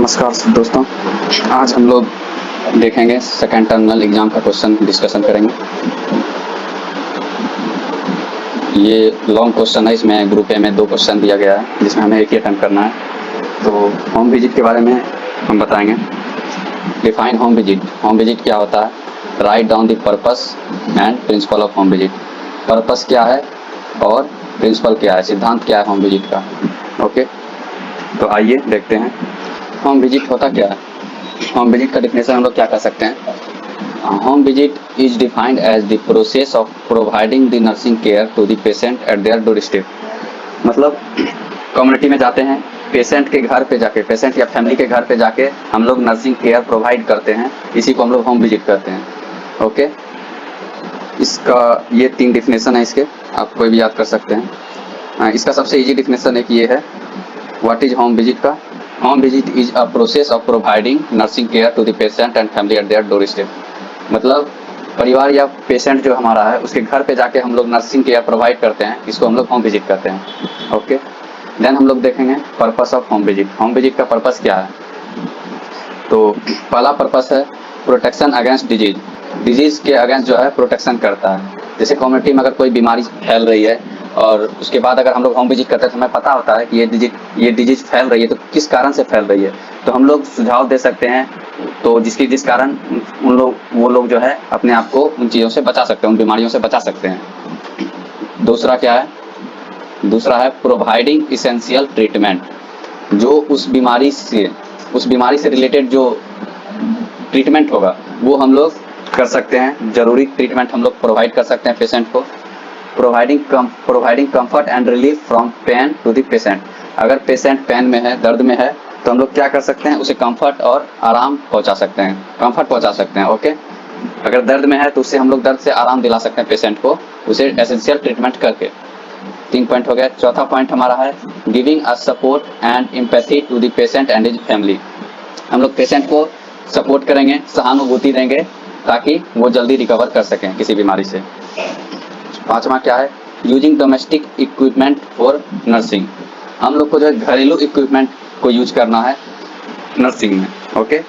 नमस्कार सब दोस्तों, आज हम लोग देखेंगे सेकेंड टर्मिनल एग्जाम का क्वेश्चन डिस्कशन करेंगे। ये लॉन्ग क्वेश्चन है, इसमें ग्रुप ए में 2 क्वेश्चन दिया गया है जिसमें हमें एक ही अटेम्प्ट करना है। तो होम विजिट के बारे में हम बताएंगे। Define home visit. Home visit क्या होता है? Write down the purpose and principle of home visit. Purpose क्या है और प्रिंसिपल क्या है, सिद्धांत क्या है होम विजिट का। ओके, तो आइए देखते हैं होम विजिट होता क्या है। होम विजिट का डिफिनेशन हम लोग क्या कर सकते हैं? Home visit is defined as the process of providing the nursing care to the patient at their doorstep. मतलब कम्युनिटी में जाते हैं, पेशेंट के घर पे जाके, पेशेंट या फैमिली के घर पे जाके हम लोग नर्सिंग केयर प्रोवाइड करते हैं, इसी को हम लोग होम विजिट करते हैं। ओके, इसका ये 3 डिफिनेशन है इसके, आप कोई भी याद कर सकते हैं। इसका सबसे इजी डिफिनेशन एक ये है, व्हाट इज होम विजिट का। Home visit is a process of providing nursing care to the patient and family at their doorstep. मतलब परिवार या पेशेंट जो हमारा है उसके घर पे जाके हम लोग नर्सिंग केयर प्रोवाइड करते हैं, इसको हम लोग होम विजिट करते हैं। ओके, देन हम लोग देखेंगे purpose of home visit. Home visit का पर्पस क्या है? तो पहला पर्पस है प्रोटेक्शन अगेंस्ट डिजीज। डिजीज के अगेंस्ट जो है प्रोटेक्शन करता है। जैसे कम्युनिटी में अगर कोई बीमारी फैल रही है और उसके बाद अगर हम लोग होम विजिट करते हैं तो हमें पता होता है कि ये डिजीज फैल रही है, तो किस कारण से फैल रही है, तो हम लोग सुझाव दे सकते हैं, तो जिस कारण वो लोग जो है अपने आप को उन चीज़ों से बचा सकते हैं, उन बीमारियों से बचा सकते हैं। दूसरा क्या है? दूसरा है प्रोवाइडिंग इसेंशियल ट्रीटमेंट। जो उस बीमारी से रिलेटेड जो ट्रीटमेंट होगा वो हम लोग कर सकते हैं, जरूरी ट्रीटमेंट हम लोग प्रोवाइड कर सकते हैं पेशेंट को। Providing comfort and relief from pain to the patient. अगर पेशेंट पेन में है, दर्द में है, तो हम लोग क्या कर सकते हैं, उसे कंफर्ट और आराम पहुंचा सकते हैं, कंफर्ट पहुंचा सकते हैं। ओके, अगर दर्द में है तो उससे हम लोग दर्द से आराम दिला सकते हैं पेशेंट को, उसे एसेंशियल ट्रीटमेंट करके। 3 पॉइंट हो गया। चौथा पॉइंट हमारा है giving a support and empathy to the patient and his family. हम लोग पेशेंट को सपोर्ट करेंगे, सहानुभूति देंगे ताकि वो जल्दी रिकवर कर सकें किसी बीमारी से। 5वां क्या है? Using domestic equipment for nursing. हम लोग को जो है घरेलू इक्विपमेंट को यूज करना है नर्सिंग में। ओके।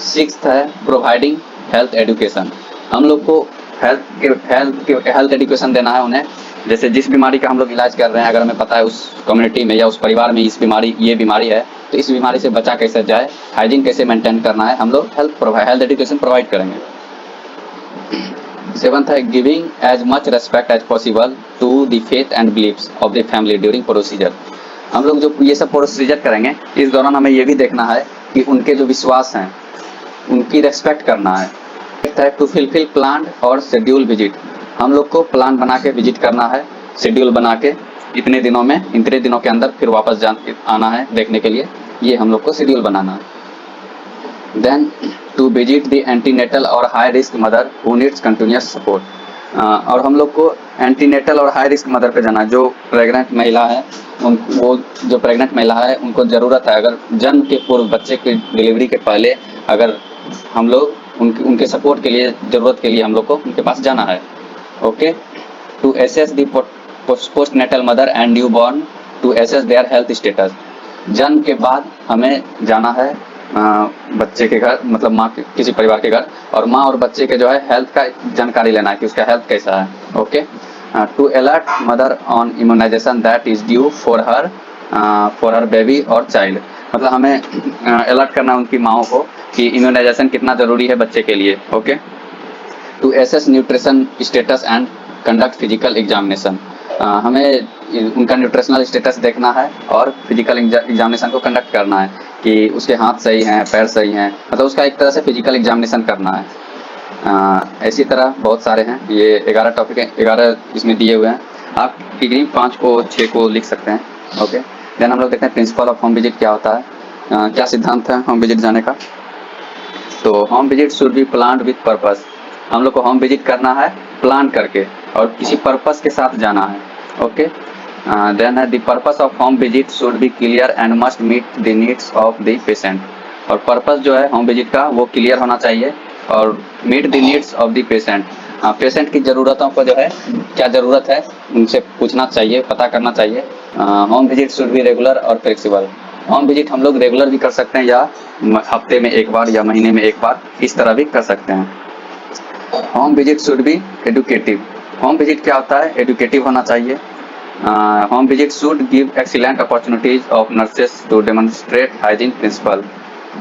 6th है प्रोवाइडिंग हेल्थ एजुकेशन। हम लोग को हेल्थ एजुकेशन देना है उन्हें। जैसे जिस बीमारी का हम लोग इलाज कर रहे हैं, अगर हमें पता है उस कम्युनिटी में या उस परिवार में ये बीमारी है, तो इस बीमारी से बचा कैसे जाए, हाइजीन कैसे मेंटेन करना है, हम लोग हेल्थ एजुकेशन प्रोवाइड करेंगे। 7th है giving as much respect as possible to the faith and beliefs of the family during procedure. हम लोग जो ये सब प्रोसीजर करेंगे, इस दौरान हमें ये भी देखना है कि उनके जो विश्वास हैं उनकी रेस्पेक्ट करना है। टू फुलफिल प्लान और शेड्यूल विजिट। हम लोग को प्लान बना के विजिट करना है, शेड्यूल बना के इतने दिनों के अंदर फिर वापस आना है देखने के लिए, ये हम लोग को शेड्यूल बनाना है। Then to visit the antenatal और high risk mother who needs continuous support. और हम लोग को एंटीनेटल और हाई रिस्क मदर पे जाना है। जो प्रेग्नेंट महिला है उनको ज़रूरत है, अगर जन्म के पूर्व, बच्चे की डिलीवरी के पहले अगर हम लोग उनके सपोर्ट के लिए, ज़रूरत के लिए हम लोग को उनके पास जाना है। Okay. To assess the postnatal mother and newborn to assess their health status. जन्म के बाद हमें जाना है बच्चे के घर, मतलब माँ के, किसी परिवार के घर, और माँ और बच्चे के जो है हेल्थ का जानकारी लेना है कि उसका हेल्थ कैसा है। Okay. To alert mother on immunisation that is due for her baby और चाइल्ड। मतलब हमें अलर्ट करना है उनकी माओ को कि इम्यूनाइजेशन कितना ज़रूरी है बच्चे के लिए। Okay. To assess nutrition status and conduct physical examination. हमें उनका न्यूट्रिशनल स्टेटस देखना है और फिजिकल एग्जामिनेशन को कंडक्ट करना है कि उसके हाथ सही हैं, पैर सही हैं, मतलब उसका एक तरह से फिजिकल एग्जामिनेशन करना है। इसी तरह बहुत सारे हैं, ये 11 टॉपिक हैं, 11 इसमें दिए हुए हैं। आप डिग्री 5 को 6 को लिख सकते हैं। ओके। देन हम लोग देखते हैं प्रिंसिपल ऑफ होम विजिट क्या होता है, क्या सिद्धांत है होम विजिट जाने का। तो home visit should B planned with purpose. हम लोग को होम विजिट करना है प्लान करके और किसी पर्पस के साथ जाना है। ओके। देन है the purpose of home visit should be clear and must meet the needs of the patient. और पर्पस जो है होम विजिट का वो क्लियर होना चाहिए और meet the needs of the patient. Patient की ज़रूरतों को जो है, क्या ज़रूरत है उनसे पूछना चाहिए, पता करना चाहिए। Home visit should be regular और फ्लेक्सिबल। होम विजिट हम लोग रेगुलर भी कर सकते हैं या हफ्ते में एक बार या महीने में एक बार, इस तरह भी कर सकते हैं। Home visit should be educative. Home visit क्या होता है? एडुकेटिव होना चाहिए। Home visit should give excellent opportunities of nurses to demonstrate hygiene principle.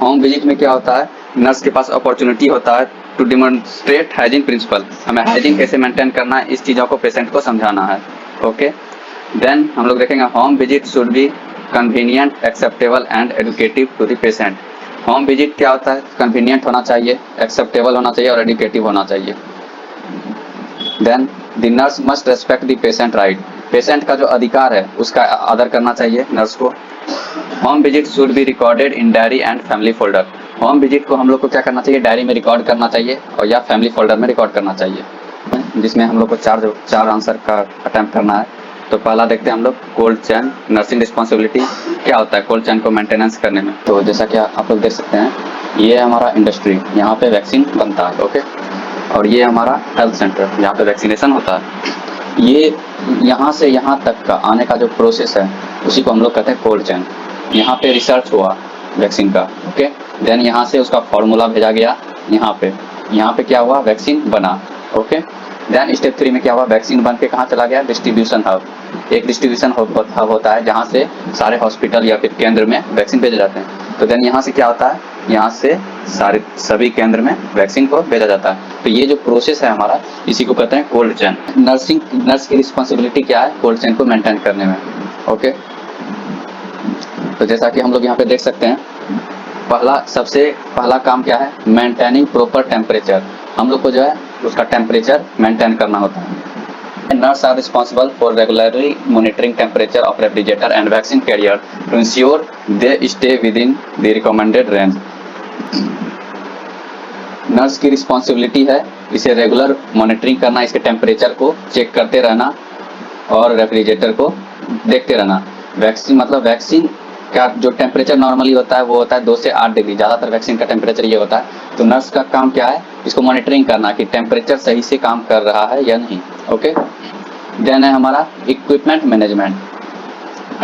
Home visit में क्या होता है? नर्स के पास अपॉर्चुनिटी होता है टू डेमोन्स्ट्रेट हाइजीन प्रिंसिपल। हमें हाइजीन कैसे मेंटेन करना है, इस चीज़ों को पेशेंट को समझाना है। ओके, देन हम लोग देखेंगे home visit should be convenient, acceptable and educative to the patient. Home visit क्या होता है? कन्वीनियंट होना चाहिए, एक्सेप्टेबल होना चाहिए और एडुकेटिव होना चाहिए। Then the nurse must respect the patient right. Patient का जो अधिकार है उसका आदर करना चाहिए नर्स को। Home visit should be recorded in diary and family folder. Home visit को हम लोग को क्या करना चाहिए? डायरी में रिकॉर्ड करना चाहिए और या फैमिली फोल्डर में रिकॉर्ड करना चाहिए, जिसमें हम लोग को चार आंसर का अटेम्प्ट करना है। तो पहला देखते हैं हम लोग, कोल्ड चैन नर्सिंग रिस्पॉन्सिबिलिटी क्या होता है कोल्ड चैन को मेंटेनेंस करने में। तो जैसा कि आप लोग देख सकते हैं, ये हमारा इंडस्ट्री, यहाँ पे वैक्सीन बनता है। ओके, और ये हमारा हेल्थ सेंटर, यहाँ पे वैक्सीनेशन होता है। ये यहाँ से यहाँ तक का आने का जो प्रोसेस है उसी को हम लोग कहते हैं कोल्ड चैन। यहाँ पे रिसर्च हुआ वैक्सीन का। ओके, देन यहाँ से उसका फॉर्मूला भेजा गया यहाँ पे क्या हुआ? वैक्सीन बना। ओके, देन स्टेप 3 में क्या हुआ? वैक्सीन बन के कहाँ चला गया? Distribution hub. एक डिस्ट्रीब्यूशन हब होता है जहाँ से सारे हॉस्पिटल या फिर केंद्र में वैक्सीन भेजे जाते हैं। तो देन यहाँ से क्या होता है? यहाँ से सभी केंद्र में वैक्सीन को भेजा जाता है। तो ये जो प्रोसेस है हमारा, इसी को कहते हैं कोल्ड चैन। नर्स की रिस्पॉन्सिबिलिटी क्या है कोल्ड चैन को मेंटेन करने में। ओके, तो जैसा कि हम लोग यहाँ पे देख सकते हैं, सबसे पहला काम क्या है? Maintaining proper temperature. हम लोग को जो है उसका टेम्परेचर मेंटेन करना होता है। Nurses are responsible for regularly monitoring temperature of refrigerator and vaccine carrier to ensure they stay within the recommended range. Nurse की रिस्पॉन्सिबिलिटी है इसे रेगुलर मॉनिटरिंग करना, इसके टेम्परेचर को चेक करते रहना और रेफ्रिजरेटर को देखते रहना। वैक्सीन मतलब वैक्सीन का जो टेम्परेचर नॉर्मली होता है वो होता है 2 से 8 डिग्री, ज़्यादातर वैक्सीन का टेम्परेचर ये होता है। तो नर्स का काम क्या है? इसको मॉनिटरिंग करना कि टेम्परेचर सही से काम कर रहा है या नहीं। ओके, देन है हमारा इक्विपमेंट मैनेजमेंट।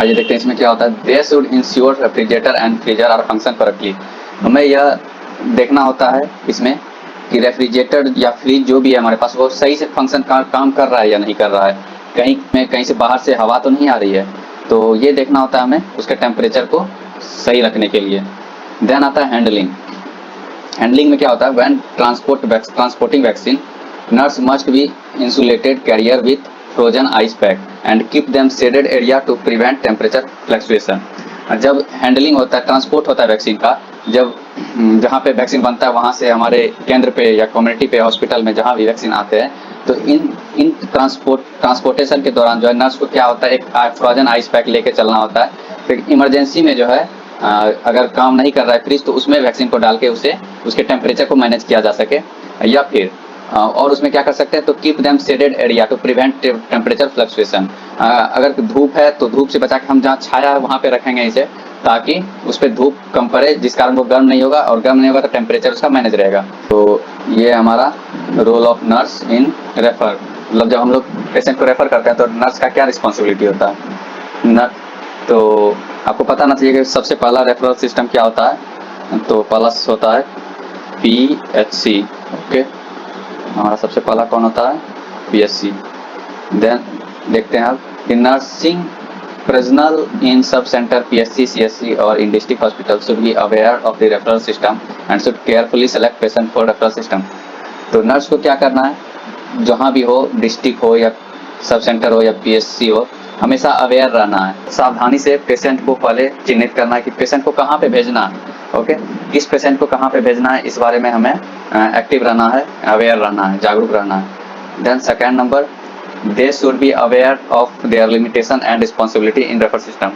आइए देखते हैं इसमें क्या होता है। They should ensure refrigerator and freezer are function correctly. हमें यह देखना होता है इसमें कि रेफ्रिजरेटर या फ्रिज जो भी है हमारे पास वो सही से फंक्शन काम कर रहा है या नहीं कर रहा है, कहीं से बाहर से हवा तो नहीं आ रही है। तो ये देखना होता है हमें उसके टेम्परेचर को सही रखने के लिए। देन आता है हैंडलिंग। हैंडलिंग में क्या होता है? When transporting vaccine, nurse must be insulated carrier with frozen ice pack and keep them shaded area to prevent temperature fluctuation. जब हैंडलिंग होता है, ट्रांसपोर्ट होता है वैक्सीन का, जब जहाँ पे वैक्सीन बनता है वहाँ से हमारे केंद्र पे या कम्युनिटी पे, हॉस्पिटल में जहाँ भी वैक्सीन आते हैं, तो इन ट्रांसपोर्टेशन के दौरान जो है नर्स को क्या होता है? एक फ्रोजन आइस पैक लेके चलना होता है। फिर इमरजेंसी में जो है अगर काम नहीं कर रहा है फ्रिज, तो उसमें वैक्सीन को डाल के उसके टेम्परेचर को मैनेज किया जा सके। या फिर और उसमें क्या कर सकते हैं? तो keep them shaded area to prevent temperature fluctuation. अगर धूप है तो धूप से बचा के हम जहाँ छाया है वहाँ पे रखेंगे इसे, ताकि उस पर धूप कम पड़े, जिस कारण वो गर्म नहीं होगा, और गर्म नहीं होगा तो टेम्परेचर उसका मैनेज रहेगा। तो ये हमारा role of nurse in refer, मतलब जब हम लोग पेशेंट को रेफर करते हैं तो नर्स का क्या रिस्पॉन्सिबिलिटी होता है। तो आपको पता ना चाहिए कि सबसे पहला रेफरल सिस्टम क्या होता है। तो पहला होता है PHC। ओके, हमारा सबसे पहला कौन होता है? PHC। देन देखते हैं आप, nursing personnel in sub-center PSC, CSC और in district hospital should be aware of the referral system and should carefully select patient for referral system। तो नर्स को क्या करना है? जहाँ भी हो, डिस्ट्रिक्ट हो या सब सेंटर हो या PSC हो, हमेशा अवेयर रहना है। सावधानी से पेशेंट को पहले चिन्हित करना है कि पेशेंट को कहाँ पे भेजना है। ओके, किस पेशेंट को कहाँ पे भेजना है, इस बारे में हमें एक्टिव रहना है, अवेयर रहना है, जागरूक रहना है। Then second number, they should be aware of their limitation and responsibility in refer system।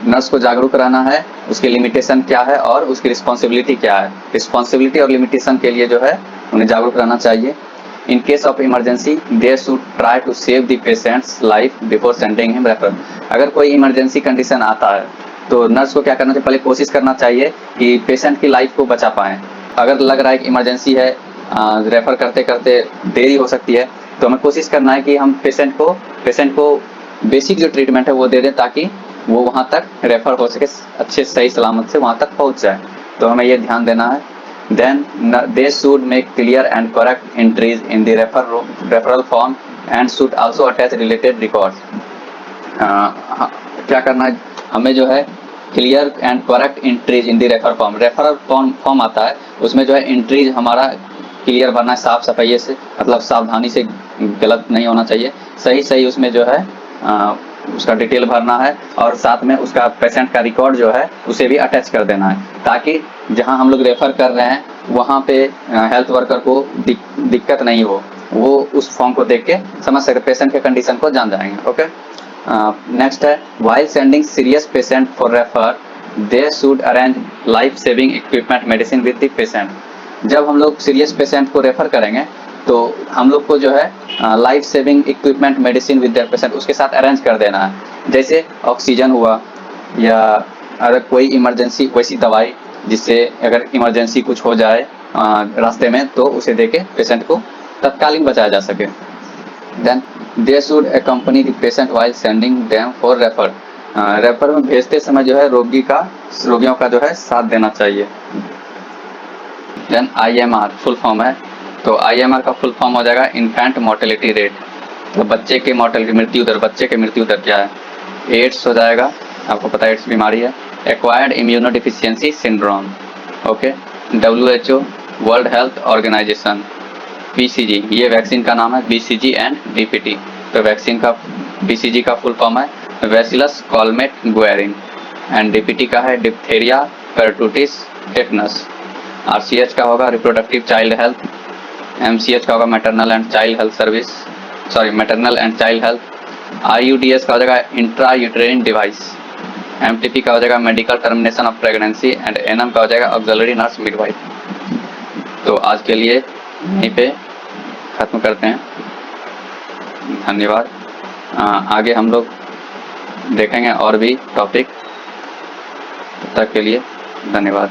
Nurse को जागरूक रहना है, उसकी लिमिटेशन क्या है और उसकी रिस्पॉन्सिबिलिटी क्या है। रिस्पॉन्सिबिलिटी और लिमिटेशन के लिए जो है उन्हें जागरूक रहना चाहिए। In case of emergency they should try to save the patient's life before sending him refer. अगर कोई इमरजेंसी कंडीशन आता है तो नर्स को क्या करना चाहिए? पहले कोशिश करना चाहिए कि पेशेंट की लाइफ को बचा पाएँ। अगर लग रहा है कि इमरजेंसी है, रेफर करते करते देरी हो सकती है, तो हमें कोशिश करना है कि हम पेशेंट को बेसिक जो ट्रीटमेंट है वो दे दें, ताकि वो वहाँ तक रेफर हो सके, अच्छे सही सलामत से वहाँ तक पहुँच जाए। तो हमें ये ध्यान देना है। Then they should make clear and correct entries in the referral form and should also attach related records. क्या करना है, हमें जो है clear and correct entries in the referral form आता है, उसमें जो है एंट्रीज हमारा क्लियर भरना है, साफ सफाई से, मतलब सावधानी से, गलत नहीं होना चाहिए, सही सही उसमें जो है उसका डिटेल भरना है, और साथ में उसका पेशेंट का रिकॉर्ड जो है उसे भी अटैच कर देना है, ताकि जहां हम लोग रेफर कर रहे हैं वहां पे हेल्थ वर्कर को दिक्कत नहीं हो, वो उस फॉर्म को देख के समझ सके, पेशेंट के कंडीशन को जान जाएंगे। ओके, नेक्स्ट है while sending serious patient for refer they should arrange life saving equipment medicine with the patient। जब हम लोग सीरियस पेशेंट को रेफर करेंगे तो हम लोग को जो है life saving equipment medicine with their patient उसके साथ अरेंज कर देना है, जैसे ऑक्सीजन हुआ, या अगर कोई इमरजेंसी वैसी दवाई जिससे अगर इमरजेंसी कुछ हो जाए रास्ते में तो उसे देके पेशेंट को तत्कालीन बचाया जा सके। Then they should accompany the patient while sending them for refer। Refer में भेजते समय जो है रोगियों का जो है साथ देना चाहिए। देन IMR फुल फॉर्म है, तो IMR का फुल फॉर्म हो जाएगा इन्फेंट मोर्टेलिटी रेट। तो बच्चे के मृत्यु दर क्या है? एड्स हो जाएगा, आपको पता है एड्स बीमारी है। Acquired immunodeficiency syndrome. Okay, WHO World Health Organization. BCG ये वैक्सीन का नाम है, BCG एंड DPT। तो वैक्सीन का BCG का फुल फॉर्म है bacillus Calmette Guerin, and DPT का है डिप्थेरिया परटूटिस टेटनस। RCH का होगा रिप्रोडक्टिव चाइल्ड हेल्थ। MCH का होगा maternal and child health. IUDS का हो जाएगा इंट्रा यूटेरिन डिवाइस। MTP का हो जाएगा medical termination of pregnancy, and NM का हो जाएगा ऑक्सिलरी नर्स मिडवाइफ। तो आज के लिए यहीं पे खत्म करते हैं, धन्यवाद। आगे हम लोग देखेंगे और भी टॉपिक, तब तक के लिए धन्यवाद।